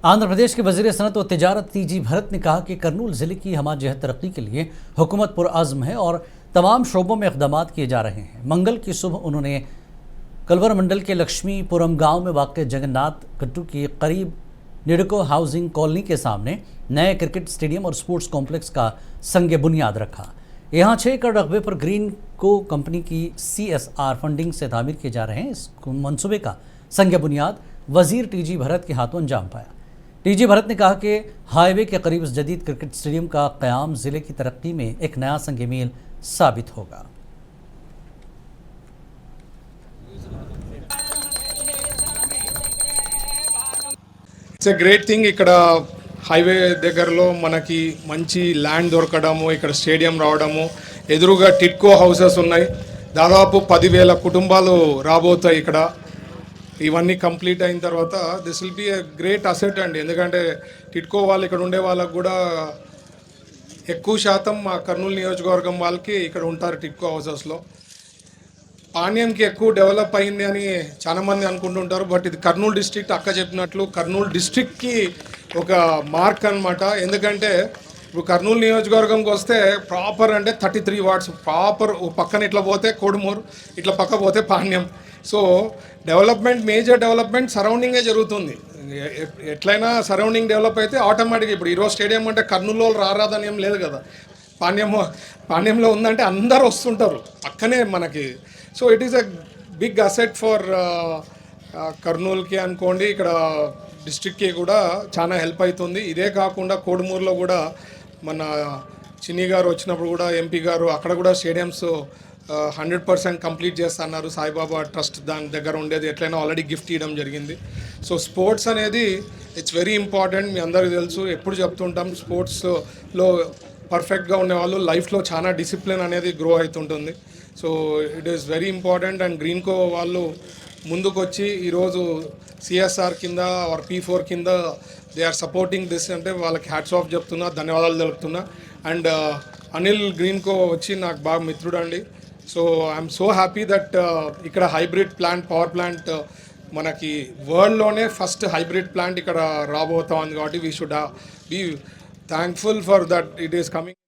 आंध्र प्रदेश के वजीर सनत व तिजारत टीजी भरत ने कहा कि करनूल जिले की हमाजहत तरक्की के लिए हुकूमत पुरअज़्म है और तमाम शोबों में इक़दाम किए जा रहे हैं। मंगल की सुबह उन्होंने कलवर मंडल के लक्ष्मीपुरम गांव में वाक़ जगन्नाथ गट्टू के करीब निडको हाउसिंग कॉलोनी के सामने नए क्रिकेट स्टेडियम और स्पोर्ट्स कॉम्प्लेक्स का संग बुनियाद रखा। यहाँ 6 एकड़ रकबे पर ग्रीन को कंपनी की CSR फंडिंग से तामीर किए जा रहे हैं। इस मनसूबे का संग बुनियाद वजीर टीजी भरत के हाथों अंजाम पाया। टीजी भरत ने कहा कि हाईवे के करीब इस जदीद क्रिकेट स्टेडियम का क़याम ज़िले की तरक्की में एक नया संग मील साबित होगा। ఇట్స్ ఎ గ్రేట్ థింగ్ ఇక్కడ హైవే దగ్గరలో మనకి మంచి ల్యాండ్ దొరకడము, ఇక్కడ స్టేడియం రావడము, ఎదురుగా టిట్కో హౌసెస్ ఉన్నాయి. దాదాపు 10,000 కుటుంబాలు రాబోతాయి ఇక్కడ. ఇవన్నీ కంప్లీట్ అయిన తర్వాత this will be a great asset అండి. ఎందుకంటే టిట్కో వాళ్ళు ఇక్కడ ఉండే వాళ్ళకు కూడా ఎక్కువ శాతం మా కర్నూలు నియోజకవర్గం వాళ్ళకి ఇక్కడ ఉంటారు టిట్కో హౌసెస్లో. పాణ్యంకి ఎక్కువ డెవలప్ అయింది అని చాలామంది అనుకుంటుంటారు. బట్ ఇది కర్నూలు డిస్ట్రిక్ట్, అక్క చెప్పినట్లు కర్నూలు డిస్ట్రిక్ట్కి ఒక మార్క్ అనమాట. ఎందుకంటే ఇప్పుడు కర్నూలు నియోజకవర్గంకి వస్తే ప్రాపర్ అంటే 33 వార్డ్స్ ప్రాపర్. పక్కన ఇట్లా పోతే కోడుమూరు, ఇట్లా పక్క పోతే Panyam. So development, major development సరౌండింగే జరుగుతుంది. ఎట్లయినా సరౌండింగ్ డెవలప్ అయితే ఆటోమేటిక్గా ఇప్పుడు ఈరోజు స్టేడియం అంటే కర్నూలులో రారాదని ఏం లేదు కదా. పాణ్యంలో ఉందంటే అందరు వస్తుంటారు పక్కనే మనకి. So it is a big asset for కర్నూలుకి అనుకోండి, ఇక్కడ డిస్ట్రిక్ట్కి కూడా చాలా హెల్ప్ అవుతుంది. ఇదే కాకుండా కోడుమూరులో కూడా మన చిన్ని గారు వచ్చినప్పుడు కూడా ఎంపీ గారు అక్కడ కూడా స్టేడియంస్ 100% కంప్లీట్ చేస్తున్నారు. సాయిబాబా ట్రస్ట్ దాని దగ్గర ఉండేది ఎట్లయినా ఆల్రెడీ గిఫ్ట్ ఇవ్వడం జరిగింది. సో స్పోర్ట్స్ అనేది ఇట్స్ వెరీ ఇంపార్టెంట్. మీ అందరికీ తెలుసు, ఎప్పుడు చెప్తుంటాం స్పోర్ట్స్లో పర్ఫెక్ట్గా ఉండేవాళ్ళు లైఫ్లో చాలా డిసిప్లిన్ అనేది గ్రో అవుతుంటుంది. So it is very important. And Greenko వాళ్ళు ముందుకు వచ్చి ఈరోజు CSR కింద ఆర్ P4 కింద దే ఆర్ సపోర్టింగ్ దిస్ అంటే వాళ్ళకి హ్యాట్స్ ఆఫ్ చెప్తున్నా, ధన్యవాదాలు తెలుపుతున్నా. అండ్ అనిల్ గ్రీన్కో వచ్చి నాకు బాగా మిత్రుడు అండి. So I'm so happy that ఇక్కడ హైబ్రిడ్ పవర్ ప్లాంట్ మనకి వరల్డ్లోనే ఫస్ట్ హైబ్రిడ్ ప్లాంట్ ఇక్కడ రాబోతా ఉంది. కాబట్టి we should be thankful for that it is coming.